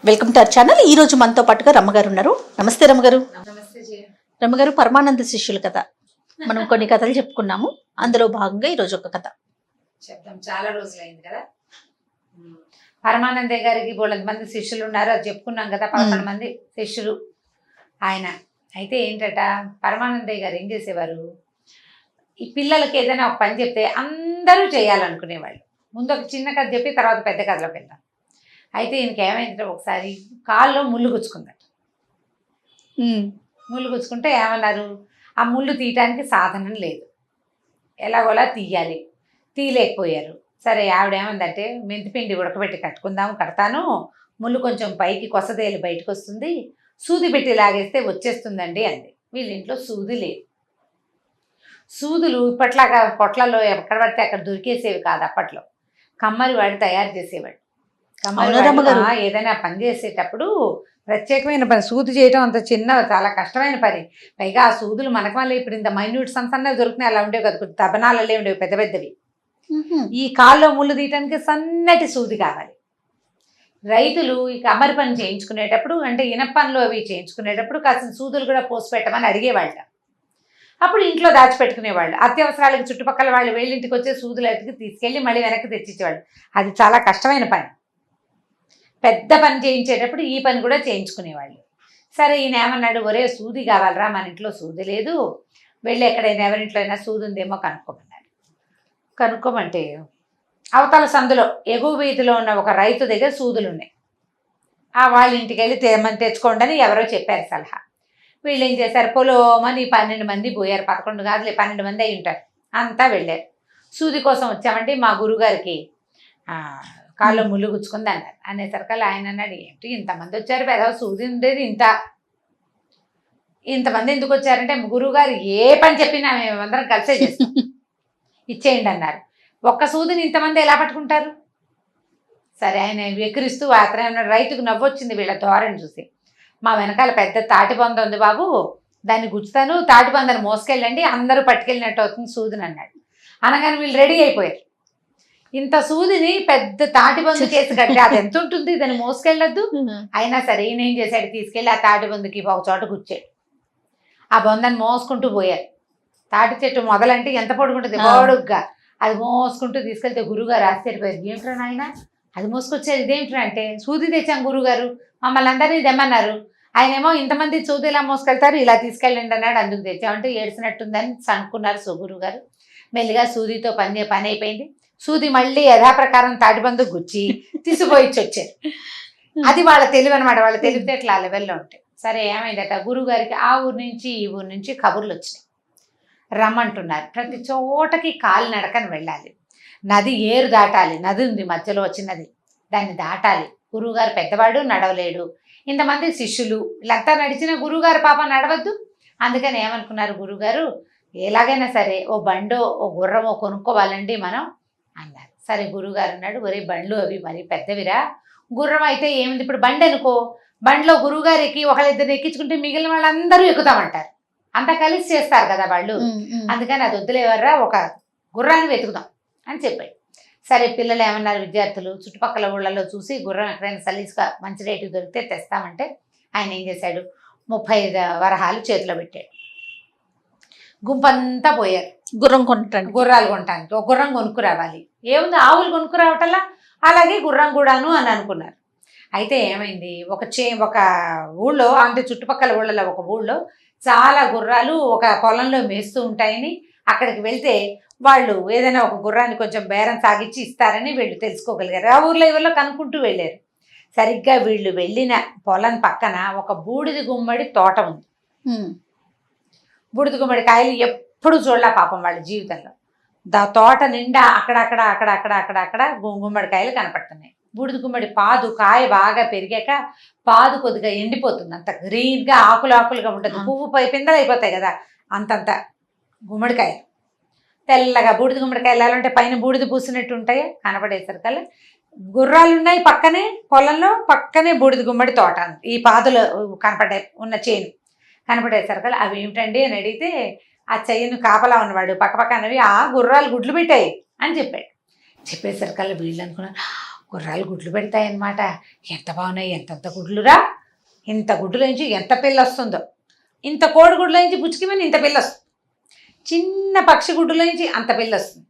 Welcome to our channel. ఈ రోజు మనతో పాటుగా రమ్మగారు ఉన్నారు. నమస్తే రమ్మగారు. నమస్తే. రమ్మగారు పరమానంద శిష్యుల కథ మనం కొన్ని కథలు చెప్పుకున్నాము. అందులో భాగంగా ఈ రోజు ఒక కథ చెప్తాం. చాలా రోజులైంది కదా. పరమానంద గారికి 11 మంది శిష్యులు ఉన్నారు, అది చెప్పుకున్నాం కదా. 11 మంది శిష్యులు ఆయన. అయితే ఏంటట, పరమానందయ్య గారు ఏం చేసేవారు, ఈ పిల్లలకి ఏదైనా ఒక పని చెప్తే అందరూ చేయాలనుకునేవాళ్ళు. ముందు ఒక చిన్న కథ చెప్పి తర్వాత పెద్ద కథలోకి వెళ్దాం. అయితే ఈయనకి ఏమైందంటే, ఒకసారి కాల్లో ముళ్ళు గుచ్చుకుందట. ముళ్ళు గుచ్చుకుంటే ఏమన్నారు, ఆ ముళ్ళు తీయటానికి సాధనం లేదు, ఎలాగోలా తీయాలి. తీయలేకపోయారు. సరే, ఆవిడ ఏమందంటే, మెంతిపిండి ఉడకబెట్టి కడతాను, ముళ్ళు కొంచెం పైకి కొసదేలు బయటకు వస్తుంది, సూది పెట్టి లాగేస్తే వచ్చేస్తుందండి అంది. వీళ్ళ ఇంట్లో సూది లేదు. సూదులు ఇప్పట్లాగా పొట్లలో ఎక్కడ పడితే అక్కడ దొరికేసేవి కాదు. అప్పట్లో కమ్మరి వాడు తయారు చేసేవాడు. ఏదైనా పని చేసేటప్పుడు ప్రత్యేకమైన పని, సూది చేయటం అంత చిన్న చాలా కష్టమైన పని. పైగా ఆ సూదులు మనకు వల్ల ఇప్పుడు ఇంత మైన్యూట్ సన్నవి దొరుకుతున్నాయి, అలా ఉండేవి కదా, తబనాలే ఉండేవి పెద్ద పెద్దవి. ఈ కాల్లో ముళ్ళు తీయటానికి సన్నటి సూది కావాలి. రైతులు ఈ కమ్మరి పని చేయించుకునేటప్పుడు, అంటే ఇనప పనులు అవి చేయించుకునేటప్పుడు కాసిన సూదులు కూడా పోసి పెట్టమని అడిగేవాళ్ళ. అప్పుడు ఇంట్లో దాచిపెట్టుకునేవాళ్ళు. అత్యవసరాలకు చుట్టుపక్కల వాళ్ళు వేళ్ళింటికి వచ్చే సూదులు ఎత్తుకు తీసుకెళ్ళి మళ్ళీ వెనక్కి తెచ్చిచ్చేవాళ్ళు. అది చాలా కష్టమైన పని. పెద్ద పని చేయించేటప్పుడు ఈ పని కూడా చేయించుకునేవాళ్ళు. సరే, ఈయన ఏమన్నాడు, ఒరే సూది కావాలరా, మన ఇంట్లో సూది లేదు, వెళ్ళి ఎక్కడైనా ఎవరింట్లో అయినా సూది ఉందేమో కనుక్కోమన్నాడు. కనుక్కోమంటే అవతల సందులో ఎగువ వీధిలో ఉన్న ఒక రైతు దగ్గర సూదులు ఉన్నాయి. వాళ్ళ ఇంటికి వెళ్ళి తెచ్చుకోండి అని ఎవరో చెప్పారు సలహా. వీళ్ళు ఏం చేశారు, పొలోమని 12 మంది పోయారు. 11 కాదులే, 12 మంది అయి ఉంటారు. అంతా వెళ్ళారు. సూది కోసం వచ్చామంటే మా గురుగారికి కాళ్ళు ముళ్ళు గుచ్చుకుంది అన్నారు. అనేసరికల్లా ఆయన అన్నాడు, ఏంటి ఇంతమంది వచ్చారు, పెద్ద సూది ఉండేది ఇంతమంది ఎందుకు వచ్చారంటే, గురువుగారు ఏ పని చెప్పినా మేమందరం కలిసే చేస్తాం, ఇచ్చేయండి అన్నారు. ఒక్క సూదిని ఇంతమంది ఎలా పట్టుకుంటారు? సరే, ఆయన ఎక్కిరిస్తూ అతను రైతుకు నవ్వొచ్చింది వీళ్ళ ధోరణి చూసి. మా వెనకాల పెద్ద తాటిబంద ఉంది బాబు, దాన్ని గుచ్చుతాను, తాటిబందని మోసుకెళ్ళండి, అందరూ పట్టుకెళ్ళినట్టు అవుతుంది సూదిని అన్నాడు. అనగానే వీళ్ళు రెడీ అయిపోయారు. ఇంత సూదిని పెద్ద తాటిబందు కేసు కట్టి అది ఎంత ఉంటుంది, దాన్ని మోసుకెళ్ళొద్దు. అయినా సరే ఈయన ఏం చేశాడు, తీసుకెళ్ళి ఆ తాటిబందుకి ఒక చోట గుచ్చాడు. ఆ బొందని మోసుకుంటూ పోయారు. తాటి చెట్టు మొదలంటే ఎంత పొడుగుంటుంది, పొడుగ్గా. అది మోసుకుంటూ తీసుకెళ్తే గురువుగారు ఆశ్చర్యపోయారు. ఏమిట్రా నాయన అది మోసుకొచ్చారు, ఇదేమిట్రా అంటే, సూది తెచ్చాం గురువుగారు, మమ్మల్ని అందరినీ తెమ్మన్నారు. ఆయనేమో ఇంతమంది సూది ఇలా మోసుకెళ్తారు, ఇలా తీసుకెళ్ళండి అన్నాడు, అందుకు తెచ్చామంటే ఏడ్చినట్టుందని అనుకున్నారు గురువుగారు. మెల్లిగా సూదితో పని అయిపోయింది. సూది మళ్ళీ యథాప్రకారం తాటిబందు గుచ్చి తీసుకుపోయిచ్చి వచ్చారు. అది వాళ్ళ తెలివి అనమాట. వాళ్ళ తెలివితేటలు ఆ లెవెల్లో ఉంటాయి. సరే, ఏమైందట, గురువుగారికి ఆ ఊరు నుంచి ఈ ఊరు నుంచి కబుర్లు వచ్చినాయి. రమ్మంటున్నారు. ప్రతి చోటకి కాలి నడకని వెళ్ళాలి, నది ఏరు దాటాలి, నది ఉంది మధ్యలో వచ్చినది, దాన్ని దాటాలి. గురువుగారు పెద్దవాడు, నడవలేడు. ఇంతమంది శిష్యులు వీళ్ళంతా నడిచిన గురువుగారు పాప నడవద్దు. అందుకని ఏమనుకున్నారు గురువుగారు, ఎలాగైనా సరే ఓ బండో ఓ గుర్రమో కొనుక్కోవాలండి మనం అన్నారు. సరే, గురువుగారు అన్నాడు, ఒరే బండ్లు అవి మరి పెద్దవిరా, గుర్రం అయితే ఏమింది, ఇప్పుడు బండి అనుకో, బండిలో గురువుగారు ఎక్కి ఒకళ్ళిద్దరు ఎక్కించుకుంటే మిగిలిన వాళ్ళందరూ ఎక్కుతామంటారు, అంతా కలిసి చేస్తారు కదా వాళ్ళు, అందుకని అది వద్దులేవర్రా, ఒక గుర్రాన్ని వెతుకుదాం అని చెప్పాడు. సరే, పిల్లలు ఏమన్నారు, విద్యార్థులు చుట్టుపక్కల ఊళ్ళలో చూసి గుర్రం ఎక్కడైనా సలీసుగా మంచి రేటు దొరికితే తెస్తామంటే ఆయన ఏం చేశాడు, 35 వరహాలు చేతిలో పెట్టాడు. గుంపంతా పోయారు గుర్రాలు కొనటానికి. ఒక గుర్రం కొనుక్కు రావాలి, ఏముంది ఆవులు కొనుక్కు రావటల్లా, అలాగే గుర్రం కూడాను అని అనుకున్నారు. అయితే ఏమైంది, ఒక ఊళ్ళో, అంటే చుట్టుపక్కల ఊళ్ళలో ఒక ఊళ్ళో చాలా గుర్రాలు ఒక పొలంలో మేస్తూ ఉంటాయని, అక్కడికి వెళ్తే వాళ్ళు ఏదైనా ఒక గుర్రాన్ని కొంచెం బేరం సాగించి ఇస్తారని వీళ్ళు తెలుసుకోగలిగారు. ఆ ఊర్లో ఎవరిలో కనుక్కుంటూ వెళ్ళారు. సరిగ్గా వీళ్ళు వెళ్ళిన పొలం పక్కన ఒక బూడిద గుమ్మడి తోట ఉంది. బూడిద గుమ్మడి కాయలు ఎప్పుడు చూడలే పాపం వాళ్ళ జీవితంలో. తోట నిండా అక్కడక్కడ గుమ్మడికాయలు కనపడుతున్నాయి. బూడిద గుమ్మడి పాదు కాయ బాగా పెరిగాక పాదు కొద్దిగా ఎండిపోతుంది, అంత గ్రీన్గా ఆకులుగా ఉంటుంది, పువ్వు పిందెలు అయిపోతాయి కదా, అంతంత గుమ్మడికాయలు తెల్లగా. బూడిద గుమ్మడికాయలు ఎలా ఉంటే పైన బూడిద పూసినట్టు ఉంటాయి, కనపడేసరికల్లా గుర్రాలు ఉన్నాయి పక్కనే, పొలంలో పక్కనే బూడిద గుమ్మడి తోట, ఈ పాదులు ఉన్న చేను కనపడేసరికల్లా అవి ఏమిటండి అని అడిగితే, ఆ చెయ్యను కాపలా ఉన్నవాడు పక్కపక్కనవి, ఆ గుర్రాలు గుడ్లు పెట్టాయి అని చెప్పాడు. చెప్పేసరికల్లా వీళ్ళు అనుకున్నారు, గుర్రాలు గుడ్లు పెడతాయన్నమాట. ఎంత బాగున్నాయి, ఎంతంత గుడ్లురా, ఇంత గుడ్డులోంచి ఎంత పిల్ల వస్తుందో, ఇంత కోడిగుడ్లోంచి పుచ్చుకిమని ఇంత పిల్ల వస్తుంది, చిన్న పక్షి గుడ్డులోంచి అంత పిల్ల వస్తుంది,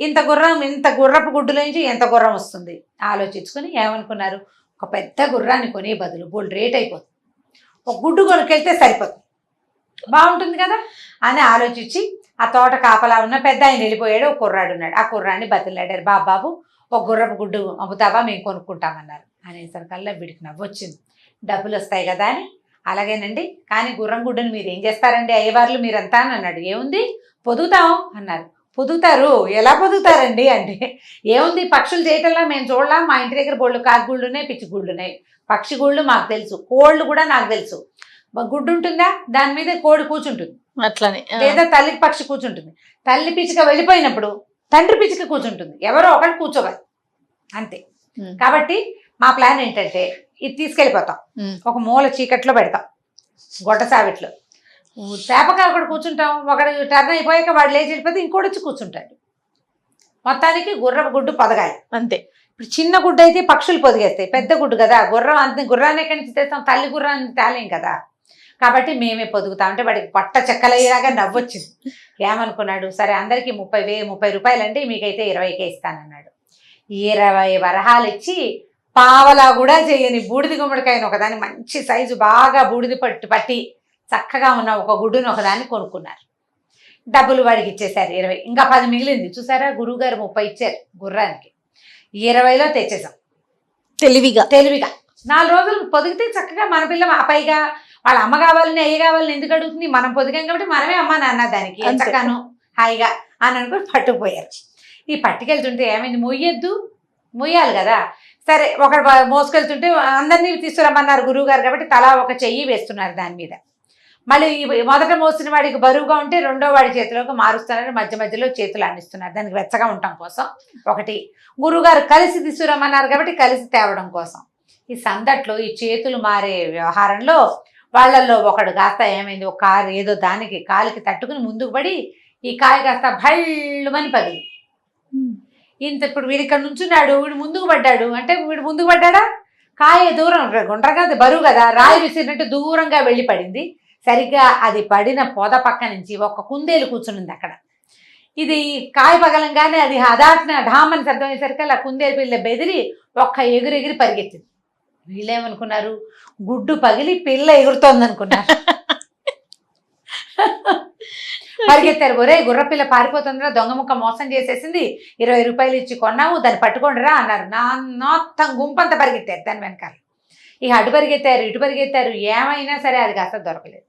ఇంత గుర్రపు గుడ్డులోంచి ఎంత గుర్రం వస్తుంది. ఆలోచించుకొని ఏమనుకున్నారు, ఒక పెద్ద గుర్రాన్ని కొనే బదులు బోల్డ్ రేట్ అయిపోతుంది, ఒక గుడ్డు కొనుక్కెళ్తే సరిపోతుంది, బాగుంటుంది కదా అని ఆలోచించి ఆ తోట కాపలా ఉన్న పెద్ద ఆయన వెళ్ళిపోయాడు. ఒక కుర్రాడు ఉన్నాడు. ఆ కుర్రాన్ని బతిలాడారు, బాబు ఒక గుర్రపు గుడ్డు అమ్ముతావా, మేము కొనుక్కుంటామన్నారు. అనేసరికల్లా వీడికి నవ్వొచ్చింది. డబ్బులు వస్తాయి కదా అని, అలాగేనండి, కానీ గుర్రం గుడ్డుని మీరు ఏం చేస్తారండి అయ్యవార్లు మీరంతా అని అన్నాడు. ఏముంది పొదుగుతాం అన్నారు. పొదుగుతారు, ఎలా పొదుగుతారండి అంటే, ఏముంది పక్షులు చేయటంలా మేము చూడలా, మా ఇంటి దగ్గర బోళ్ళు కాకుగుళ్ళు ఉన్నాయి, పిచ్చి గుళ్ళు ఉన్నాయి, పక్షి గుళ్ళు మాకు తెలుసు, కోళ్ళు కూడా నాకు తెలుసు. గుడ్డు ఉంటుందా, దాని మీద కోడి కూర్చుంటుంది, అట్లనే లేదా తల్లి పక్షి కూర్చుంటుంది. తల్లి పిచ్చిక వెళ్ళిపోయినప్పుడు తండ్రి పిచ్చిక కూర్చుంటుంది, ఎవరో ఒకటి కూర్చోవాలి అంతే. కాబట్టి మా ప్లాన్ ఏంటంటే ఇది తీసుకెళ్ళిపోతాం, ఒక మూల చీకట్లో పెడతాం, గొడ్డ సావిట్లో చేపగా ఒకటి కూర్చుంటాం, ఒకటి టర్న్ అయిపోయాక వాడు లేచి వెళ్ళిపోతే ఇంకోటి వచ్చి కూర్చుంటాడు. మొత్తానికి గుర్రపు గుడ్డు పొదగాలి అంతే. ఇప్పుడు చిన్న గుడ్డు అయితే పక్షులు పొదిగేస్తాయి, పెద్ద గుడ్డు కదా, గుర్రాన్ని ఎక్కడి నుంచి తెస్తాం, తల్లి గుర్రాన్ని తేలేం కదా. కాబట్టి మేమే పొదుగుతాం అంటే వాడికి పట్ట చెక్కలయ్యేలాగా నవ్వొచ్చింది. ఏమనుకున్నాడు, సరే అందరికీ 30 రూపాయలండి, మీకైతే 20కే ఇస్తానన్నాడు. 20 వరహాలు ఇచ్చి పావలా కూడా చేయని బూడిద గుమ్మడికాయను ఒకదాన్ని మంచి సైజు బాగా బూడిద పట్టి చక్కగా ఉన్న ఒక గుడ్డును ఒకదాన్ని కొనుక్కున్నారు. డబ్బులు వాడికి ఇచ్చేశారు 20, ఇంకా 10 మిగిలింది. చూసారా, గురువుగారు 30 ఇచ్చారు గుర్రానికి, 20లో తెచ్చేసాం. తెలివిగా 4 రోజులు పొదిగితే చక్కగా మన పిల్ల పైగా వాళ్ళ అమ్మ కావాలని అయ్య కావాలని ఎందుకు అడుగుతుంది, మనం పొదిగాం కాబట్టి మనమే అమ్మ నాన్న దానికి చక్కను హాయిగా అని అనుకుని పట్టుకుపోయారు. ఈ పట్టుకెళ్తుంటే ఏమైంది, మొయ్యాలి కదా, సరే ఒకడు మోసుకెళ్తుంటే అందరినీ తీసుకురమ్మన్నారు గురువు గారు కాబట్టి తలా ఒక చెయ్యి వేస్తున్నారు దాని మీద. మళ్ళీ మొదట మోసిన వాడికి బరువుగా ఉంటే రెండో వాడి చేతిలోకి మారుస్తున్నారు, మధ్యలో చేతులు అందిస్తున్నారు దానికి వెచ్చగా ఉండటం కోసం. ఒకటి గురువుగారు కలిసి తీసుకురమ్మన్నారు కాబట్టి కలిసి తేవడం కోసం. ఈ సందట్లో ఈ చేతులు మారే వ్యవహారంలో వాళ్ళల్లో ఒకడు కాస్త ఏమైంది, ఒక కారు ఏదో దానికి కాలికి తట్టుకుని ముందుకు పడి ఈ కాయ కాస్త భళ్ళుమని పగిలి ఇంత. ఇప్పుడు వీడి ఇక్కడ నుంచున్నాడు, వీడు ముందుకు పడ్డాడు అంటే వీడు ముందుకు పడ్డా, కాయ దూరం గుండ్రగా బరువు కదా, రాయి విసిరినట్టు దూరంగా వెళ్ళి పడింది. సరిగ్గా అది పడిన పొద పక్క నుంచి ఒక కుందేలు కూర్చునింది అక్కడ. ఇది కాయ పగలంగానే అది హదాటిన ఢామని శబ్దం అయ్యేసరికి అలా కుందేలు పిల్ల బెదిరి ఒక్క ఎగిరి పరిగెత్తింది. వీళ్ళేమనుకున్నారు, గుడ్డు పగిలి పిల్ల ఎగురుతోంది అనుకున్నారు. పరిగెత్తారు, ఒరే గుర్రపిల్ల పారిపోతుందిరా, దొంగ ముక్క మోసం చేసేసింది, 20 రూపాయలు ఇచ్చి కొన్నాము, దాన్ని పట్టుకోండిరా అన్నారు. మొత్తం గుంపంతా పరిగెత్తారు దాని వెనకాల. ఇక అటు పరిగెత్తారు ఇటు పరిగెత్తారు, ఏమైనా సరే అది కాస్త దొరకలేదు.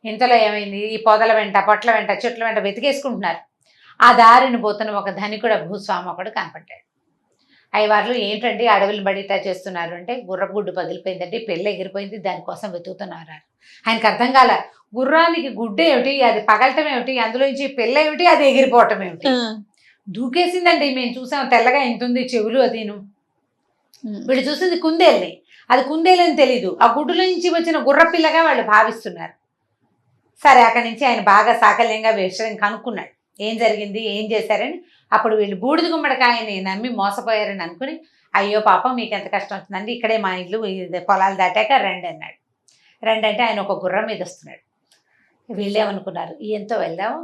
ఇంతలో ఏమైంది, ఈ పొదల వెంట పొట్ల వెంట చెట్ల వెంట వెతికేసుకుంటున్నారు. ఆ దారిని పోతున్న ఒక ధనికుడ భూస్వామి ఒకడు కనపడ్డాడు. అయ్యవార్లు ఏంటండి అడవులను బడిటా చేస్తున్నారు అంటే, గుర్రపు గుడ్డు పగిలిపోయిందండి, పిల్ల ఎగిరిపోయింది, దానికోసం వెతుకుతున్నారు. ఆయనకు అర్థం కాల, గుర్రానికి గుడ్డు ఏమిటి, అది పగలటం ఏమిటి, అందులోంచి పిల్ల ఏమిటి, అది ఎగిరిపోవటం ఏమిటి. దూకేసిందండి, మేము చూసాం, తెల్లగా ఇంతుంది చెవులు అదిను. వీళ్ళు చూసింది కుందేల్ని, అది కుందేలని తెలీదు, ఆ గుడ్డులో నుంచి వచ్చిన గుర్రపిల్లగా వాళ్ళు భావిస్తున్నారు. సరే అక్కడి నుంచి ఆయన బాగా సాకల్యంగా విషయం కనుక్కున్నాడు, ఏం జరిగింది ఏం చేశారని. అప్పుడు వీళ్ళు బూడిద గుమ్మడికాయని నమ్మి మోసపోయారని అనుకుని, అయ్యో పాపం మీకు ఎంత కష్టం వస్తుందండి, ఇక్కడే మా ఇల్లు పొలాలు దాటాక రండి అన్నాడు. రండి అంటే ఆయన ఒక గుర్రం మీద వస్తున్నాడు. వీళ్ళేమనుకున్నారు, ఈయనతో వెళ్దాము,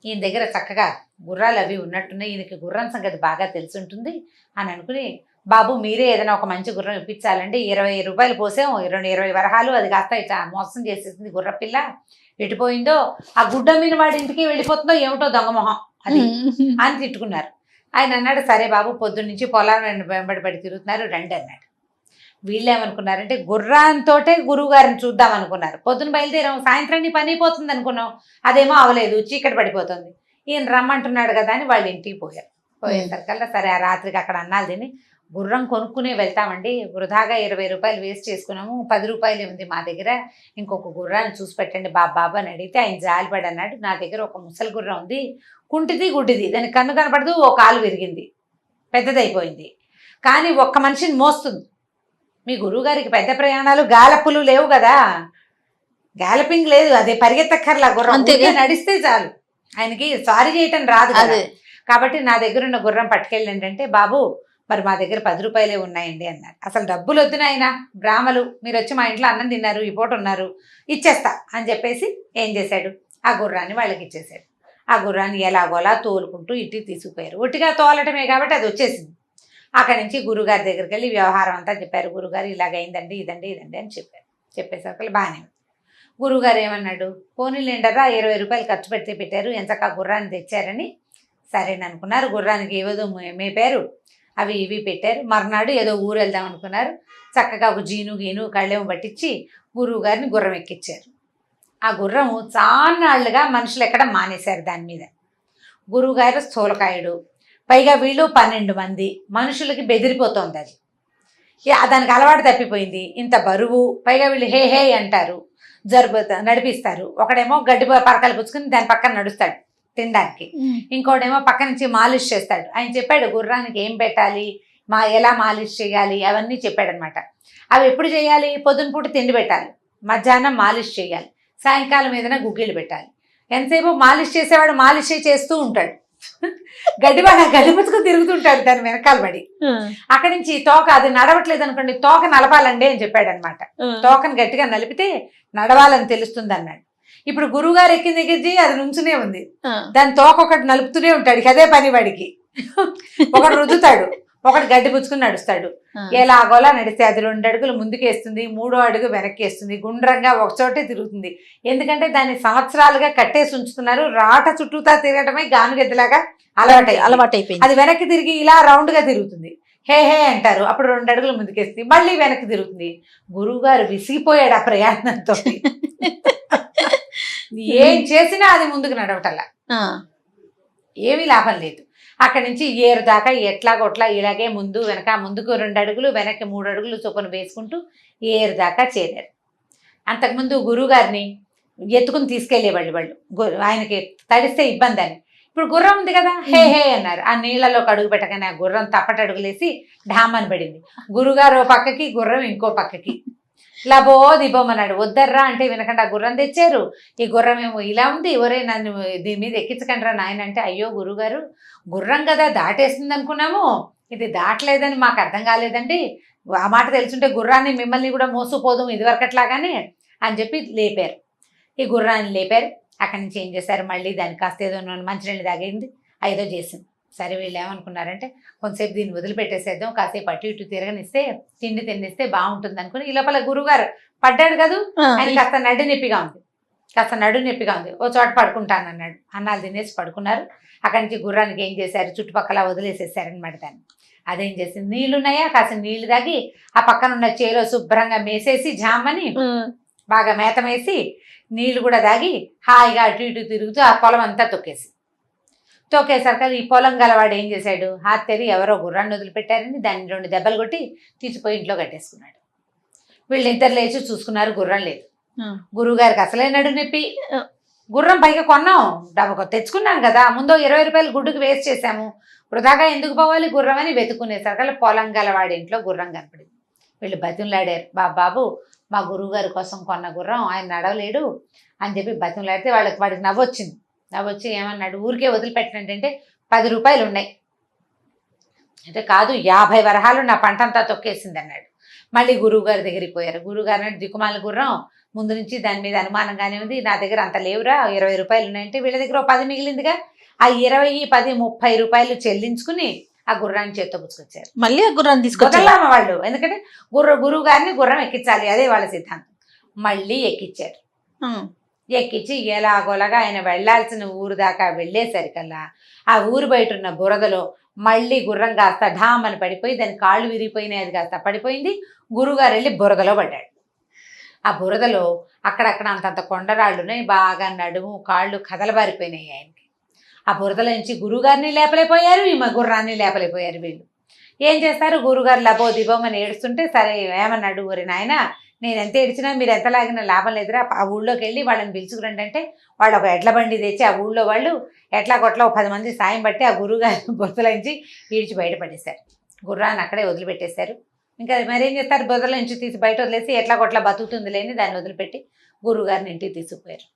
ఈయన దగ్గర చక్కగా గుర్రాలు అవి ఉన్నట్టున్నాయి, ఈయనకి గుర్రం సంగతి బాగా తెలిసి ఉంటుంది అని అనుకుని, బాబు మీరే ఏదైనా ఒక మంచి గుర్రం ఇప్పించాలండి, 20 రూపాయలు పోసాం, 20 వరహాలు, అది కాస్త మోసం చేసేసింది గుర్రపిల్ల, ఎటుపోయిందో, ఆ గుడ్డ మీద వాడి ఇంటికి వెళ్ళిపోతుందో ఏమిటో దొంగమొహం అది అని తిట్టుకున్నారు. ఆయన అన్నాడు, సరే బాబు పొద్దున్న నుంచి పొలాన్ని వెంబడి పడి తిరుగుతున్నారు రండి అన్నాడు. వీళ్ళేమనుకున్నారంటే గుర్రాంతోటే గురువు గారిని చూద్దాం అనుకున్నారు. పొద్దున బయలుదేరాం, సాయంత్రాన్ని పని అయిపోతుంది అనుకున్నాం, అదేమో అవలేదు, చీకటి పడిపోతుంది. ఈయన రమ్మంటున్నాడు కదా అని వాళ్ళ ఇంటికి పోయారు. పోయేసరికల్లా సరే ఆ రాత్రికి అక్కడ అన్నాలు తిని గుర్రం కొనుక్కునే వెళ్తామండి, వృధాగా 20 రూపాయలు వేస్ట్ చేసుకున్నాము, 10 రూపాయలు ఉంది మా దగ్గర, ఇంకొక గుర్రాన్ని చూసి పెట్టండి బాబు అని అడిగితే ఆయన జాలిపడి అన్నాడు, నా దగ్గర ఒక ముసలి గుర్రం ఉంది, కుంటిది గుడ్డిది, దానికి కన్ను కనపడదు, ఓ కాలు విరిగింది, పెద్దదైపోయింది, కానీ ఒక్క మనిషిని మోస్తుంది. మీ గురువుగారికి పెద్ద ప్రయాణాలు గాలప్పులు లేవు కదా, గ్యాలపింగ్ లేదు, అదే పరిగెత్తక్కర్లా, గుర్రం నడిస్తే చాలు, ఆయనకి సారీ చేయటం రాదు కదా. కాబట్టి నా దగ్గర ఉన్న గుర్రం పట్టుకెళ్ళండి అంటే, బాబు మరి మా దగ్గర 10 రూపాయలే ఉన్నాయండి అన్నారు. అసలు డబ్బులు వద్దు నాయనా, బ్రాహ్మలు మీరు వచ్చి మా ఇంట్లో అన్నం తిన్నారు, ఈ పూట ఉన్నారు, ఇచ్చేస్తా అని చెప్పేసి ఏం చేశాడు, ఆ గుర్రాన్ని వాళ్ళకి ఇచ్చేశాడు. ఆ గుర్రాన్ని ఎలాగోలా తోలుకుంటూ ఇంటికి తీసుకుపోయారు. ఒట్టిగా తోలటమే కాబట్టి అది వచ్చేసింది. అక్కడి నుంచి గురుగారి దగ్గరికి వెళ్ళి వ్యవహారం అంతా చెప్పారు. గురుగారు ఇలాగైందండి, ఇదండి అని చెప్పారు. చెప్పేసరికి బాగానే ఉంది. గురువుగారు ఏమన్నాడు, పోనీలేండరా 20 రూపాయలు ఖర్చు పెడితే పెట్టారు, ఎంచక్క గుర్రాన్ని తెచ్చారని సరేననుకున్నారు. గుర్రానికి ఏదో మేపారు, అవి ఇవి పెట్టారు. మర్నాడు ఏదో ఊరు వెళ్దాం అనుకున్నారు. చక్కగా ఒక గీను కళ్ళెము పట్టించి గురువు గారిని గుర్రం ఎక్కించారు. ఆ గుర్రం చాన్నాళ్లుగా మనుషులు ఎక్కడం మానేశారు దాని మీద. గురువుగారు స్థూలకాయుడు, పైగా వీళ్ళు 12 మంది మనుషులకి బెదిరిపోతోంది అది. దానికి అలవాటు తప్పిపోయింది. ఇంత బరువు, పైగా వీళ్ళు హే హే అంటారు, నడిపిస్తారు. ఒకడేమో గడ్డి పరకలు పుచ్చుకుని దాని పక్కన నడుస్తాడు తినడానికి, ఇంకోడేమో పక్క నుంచి మాలిష్ చేస్తాడు. ఆయన చెప్పాడు గుర్రానికి ఏం పెట్టాలి, ఎలా మాలిష్ చేయాలి అవన్నీ చెప్పాడనమాట. అవి ఎప్పుడు చేయాలి, పొద్దున పూట తిండి పెట్టాలి, మధ్యాహ్నం మాలిష్ చేయాలి, సాయంకాలం ఏదైనా గుగ్గిలు పెట్టాలి. ఎంతసేపు మాలిష్ చేసేవాడు మాలిష్ చేస్తూ ఉంటాడు, గడ్డి పుచ్చుకుని తిరుగుతుంటాడు దాని వెనకాల పడి. అక్కడి నుంచి తోక అది నడవట్లేదు అనుకోండి, తోక నలపాలండి అని చెప్పాడు అనమాట. తోకను గట్టిగా నలిపితే నడవాలని తెలుస్తుంది అన్నాడు. ఇప్పుడు గురువుగారు ఎక్కిన దగ్గర అది నుంచునే ఉంది, దాని తోక ఒకటి నలుపుతూనే ఉంటాడు, అదే పని వాడికి. ఒకడు రుద్దుతాడు, ఒకటి గడ్డి పుచ్చుకుని నడుస్తాడు. ఎలాగోలా నడిస్తే అది 2 అడుగులు ముందుకేస్తుంది, 3వ అడుగు వెనక్కేస్తుంది, గుండ్రంగా ఒకచోటే తిరుగుతుంది. ఎందుకంటే దాన్ని సంవత్సరాలుగా కట్టేసి ఉంచుతున్నారు. రాట చుట్టూతా తిరగటమే గానుగెద్దలాగా అలవాటైపోయింది. అది వెనక్కి తిరిగి ఇలా రౌండ్ గా తిరుగుతుంది. హే హే అంటారు, అప్పుడు 2 అడుగులు ముందుకేస్తుంది, మళ్ళీ వెనక్కి తిరుగుతుంది. గురువు గారు విసిగిపోయాడు ఆ ప్రయాణంతో. ఏం చేసినా అది ముందుకు నడవటల్లా, ఏమీ లాభం లేదు. అక్కడి నుంచి ఏరు దాకా ఎట్లాగొట్లా ఇలాగే ముందు వెనక, ముందుకు 2 అడుగులు వెనక్కి 3 అడుగులు చొప్పున వేసుకుంటూ ఏరు దాకా చేరారు. అంతకుముందు గురువుగారిని ఎత్తుకుని తీసుకెళ్లేవాళ్ళు వాళ్ళు, ఆయనకి తడిస్తే ఇబ్బంది అని. ఇప్పుడు గుర్రం ఉంది కదా, హే హే అన్నారు. ఆ నీళ్లలోకి అడుగు పెట్టగానే ఆ గుర్రం తప్పటడుగులేసి ఢామని పడింది. గురుగారు ఓ పక్కకి, గుర్రం ఇంకో పక్కకి. లబో దిబోమన్నాడు. వద్దర్రా అంటే వినకుండా ఆ గుర్రం తెచ్చారు. ఈ గుర్రం ఏమో ఇలా ఉంది, ఎవరే నన్ను దీని మీద ఎక్కించకండి రా నాయన అంటే, అయ్యో గురుగారు గుర్రం కదా దాటేస్తుంది అనుకున్నాము, ఇది దాటలేదని మాకు అర్థం కాలేదండి, ఆ మాట తెలుసుంటే గుర్రాన్ని మిమ్మల్ని కూడా మోసుకుపోదు ఇదివరకట్లాగానే అని చెప్పి లేపారు. ఈ గుర్రాన్ని లేపారు. అక్కడి నుంచి ఏం చేశారు, మళ్ళీ దానికి కాస్త ఏదో మంచినీళ్ళు తాగింది, ఏదో చేసింది. సరే వీళ్ళు ఏమనుకున్నారంటే కొంతసేపు దీన్ని వదిలిపెట్టేసేద్దాం, కాసేపు అటు ఇటు తిరగనిస్తే తిండి తిన్నిస్తే బాగుంటుంది అనుకుని, ఈ లోపల గురువుగారు పడ్డాడు కదా, ఆయన కాస్త నడు నొప్పిగా ఉంది, ఓ చోట పడుకుంటాను అన్నాడు. అన్నాలు తినేసి పడుకున్నారు. అక్కడి నుంచి గుర్రానికి ఏం చేశారు, చుట్టుపక్కల వదిలేసేసారనమాట దాన్ని. అదేం చేసింది, నీళ్లున్నాయా కాస్త నీళ్లు తాగి ఆ పక్కన ఉన్న చేలో శుభ్రంగా మేసేసి జామని బాగా మేతమేసి నీళ్లు కూడా తాగి హాయిగా అటు ఇటు తిరుగుతూ ఆ పొలం అంతా తొక్కేసరికి ఈ పొలం గలవాడు ఏం చేశాడు, హాత్తెరి ఎవరో గుర్రాన్ని వదిలిపెట్టారని దాన్ని 2 దెబ్బలు కొట్టి తీసుకుపోయి ఇంట్లో కట్టేసుకున్నాడు. వీళ్ళిద్దరు లేచి చూసుకున్నారు, గుర్రం లేదు. గురువుగారికి అసలే నడు నొప్పి. గుర్రం పైగా కొన్నాం, తెచ్చుకున్నాను కదా, ముందు 20 రూపాయలు గుడ్డుకు వేస్ట్ చేశాము, వృధాగా ఎందుకు పోవాలి గుర్రం అని వెతుక్కునేసరికి పొలం గలవాడి ఇంట్లో గుర్రం కనపడింది. వీళ్ళు బతిమలాడారు, బాబు మా గురువుగారి కోసం కొన్న గుర్రం, ఆయన నడవలేడు అని చెప్పి బతిమలాడితే వాడికి నవ్వొచ్చి ఏమన్నాడు, ఊరికే వదిలిపెట్టినట్టంటే 10 రూపాయలు ఉన్నాయి అంటే, కాదు 50 వరహాలు నా పంట అంతా తొక్కేసింది అన్నాడు. మళ్ళీ గురువుగారి దగ్గరికి పోయారు. గురువుగారు అన్నాడు, దిక్కుమాల గుర్రం, ముందు నుంచి దాని మీద అనుమానంగానే ఉంది, నా దగ్గర అంత లేవురా, 20 రూపాయలు ఉన్నాయంటే వీళ్ళ దగ్గర 10 మిగిలిందిగా, ఆ 20, 10, 30 రూపాయలు చెల్లించుకుని ఆ గుర్రాన్ని చేత్తో పుచ్చుకొచ్చారు. మళ్ళీ ఆ గుర్రాన్ని తీసుకొచ్చారు వాళ్ళు, ఎందుకంటే గురువు గారిని గుర్రం ఎక్కించాలి, అదే వాళ్ళ సిద్ధాంతం. మళ్ళీ ఎక్కించారు. ఎక్కించి ఎలాగోలాగా ఆయన వెళ్లాల్సిన ఊరు దాకా వెళ్ళేసరికల్లా ఆ ఊరు బయట ఉన్న బురదలో మళ్ళీ గుర్రం కాస్త ఢామని పడిపోయి దాని కాళ్ళు విరిగిపోయినాయి, అది కాస్త పడిపోయింది. గురువుగారు వెళ్ళి బురదలో పడ్డాడు. ఆ బురదలో అక్కడక్కడ అంతంత కొండరాళ్ళున్నాయి, బాగా నడుము కాళ్ళు కదలబారిపోయినాయి ఆయనకి. ఆ బురదలో నుంచి గురువుగారిని లేపలేకపోయారు, ఈ గుర్రాన్ని లేపలేకపోయారు. వీళ్ళు ఏం చేస్తారు, గురువుగారు లబో దిబోమని ఏడుస్తుంటే, సరే ఏమన్నాడు, ఊరి నాయన నేను ఎంత ఏడ్చినా మీరు ఎంత లాగినా లాభం లేదురా, ఆ ఊళ్ళోకి వెళ్ళి వాళ్ళని పిలుచుకురండి అంటే వాళ్ళు ఒక ఎడ్ల బండి తెచ్చి ఆ ఊళ్ళో వాళ్ళు ఎట్లా కొట్లా 10 మంది సాయం పట్టి ఆ గురువుగారిని బురదలోంచి ఈడ్చి బయటపడేశారు. గుర్రాన్ని అక్కడే వదిలిపెట్టేశారు. ఇంకా మరేం చేస్తారు, బురదలో నుంచి తీసి బయట వదిలేసి ఎట్లా కొట్లా బతుకుతుంది లేని దాన్ని వదిలిపెట్టి గురువుగారిని ఇంటికి తీసుకుపోయారు.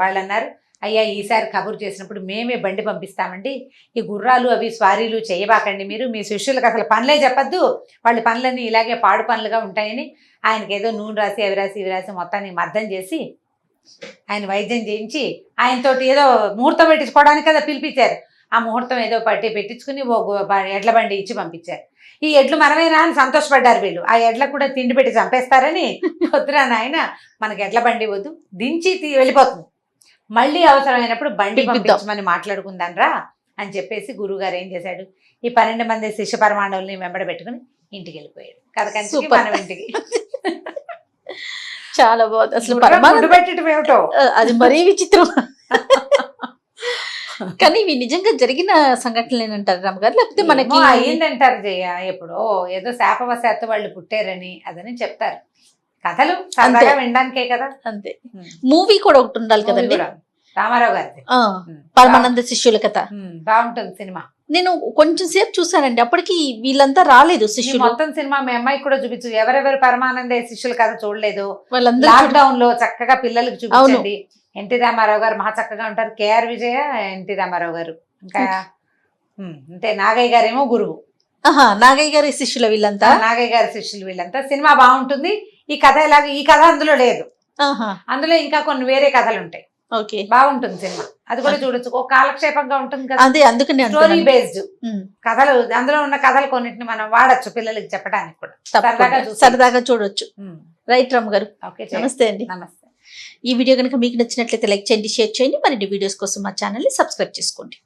వాళ్ళు అన్నారు, అయ్యా ఈసారి కబురు చేసినప్పుడు మేమే బండి పంపిస్తామండి, ఈ గుర్రాలు అవి స్వారీలు చేయబాకండి, మీరు మీ శిష్యులకు అసలు పనులే చెప్పద్దు, వాళ్ళ పనులన్నీ ఇలాగే పాడు పనులుగా ఉంటాయని ఆయనకి ఏదో నూనె రాసి అవి రాసి ఇవి రాసి మొత్తాన్ని మద్దం చేసి ఆయన వైద్యం చేయించి ఆయనతోటి ఏదో ముహూర్తం పెట్టించుకోవడానికి కదా పిలిపించారు. ఆ ముహూర్తం ఏదో పెట్టించుకుని ఎడ్ల బండి ఇచ్చి పంపించారు. ఈ ఎడ్లు మనమేనా అని సంతోషపడ్డారు వీళ్ళు. ఆ ఎడ్లకు కూడా తిండి పెట్టి చంపేస్తారని వద్దురా నాయన మనకి ఎడ్ల బండి వద్దు, దించి వెళ్ళిపోతుంది, మళ్ళీ అవసరమైనప్పుడు బండి పంపించమని మాట్లాడుకుందాం రా అని చెప్పేసి గురువుగారు ఏం చేశాడు, ఈ 12 మంది శిష్య పరమాణువుల్ని వెంబడ పెట్టుకుని ఇంటికి వెళ్ళిపోయాడు. కథకంచి మనం ఇంటికి. చాలా బాగుంది అసలు. గుడ్డు పెట్టడం ఏమిటో అది మరీ విచిత్రం. కానీ ఇవి నిజంగా జరిగిన సంఘటనలేనంటారు రామగారు, లేకపోతే మనకి అయ్యిందంటారు జయ, ఎప్పుడో ఏదో శాపవశాత్తు వాళ్ళు పుట్టారని అదని చెప్తారు. కథలు సరదాగా వినడానికే కదా. అంతే. మూవీ కూడా ఒకటి ఉండాలి కదండి, రామారావు గారి పరమానంద శిష్యుల కథ. బాగుంటుంది సినిమా. నేను కొంచెం సేపు చూసానండి, అప్పటికి వీళ్ళంతా రాలేదు శిష్యులు. మొత్తం సినిమా మీ అమ్మాయికి కూడా చూపించు, ఎవరెవరు పరమానంద శిష్యుల కథ చూడలేదు వాళ్ళందరూ లాక్డౌన్ లో చక్కగా పిల్లలకి చూపించండి. ఎన్టీ రామారావు గారు మహా చక్కగా ఉంటారు, కేఆర్ విజయ, ఎన్టీ రామారావు గారు, ఇంకా అంతే నాగయ్య గారేమో గురువు. నాగయ్య గారి శిష్యుల వీళ్ళంతా, నాగయ్య గారి శిష్యులు వీళ్ళంతా. సినిమా బాగుంటుంది. ఈ కథ ఎలాగ, ఈ కథ అందులో లేదు, అందులో ఇంకా కొన్ని వేరే కథలు ఉంటాయి. ఓకే, బాగుంటుంది సినిమా, అది కూడా చూడొచ్చు. ఒక కాలక్షేపంగా ఉంటుంది కదా, అదే అందుకని స్టోరీ బేస్డ్ కథలు. అందులో ఉన్న కథలు కొన్నిటిని మనం వాడచ్చు పిల్లలకి చెప్పడానికి కూడా, సరదాగా చూడొచ్చు. రైట్ రామ్ గారు, నమస్తే అండి. నమస్తే. ఈ వీడియో కనుక మీకు నచ్చినట్లయితే లైక్ చేయండి, షేర్ చేయండి. మరిన్ని వీడియోస్ కోసం మా ఛానల్ ని సబ్స్క్రైబ్ చేసుకోండి.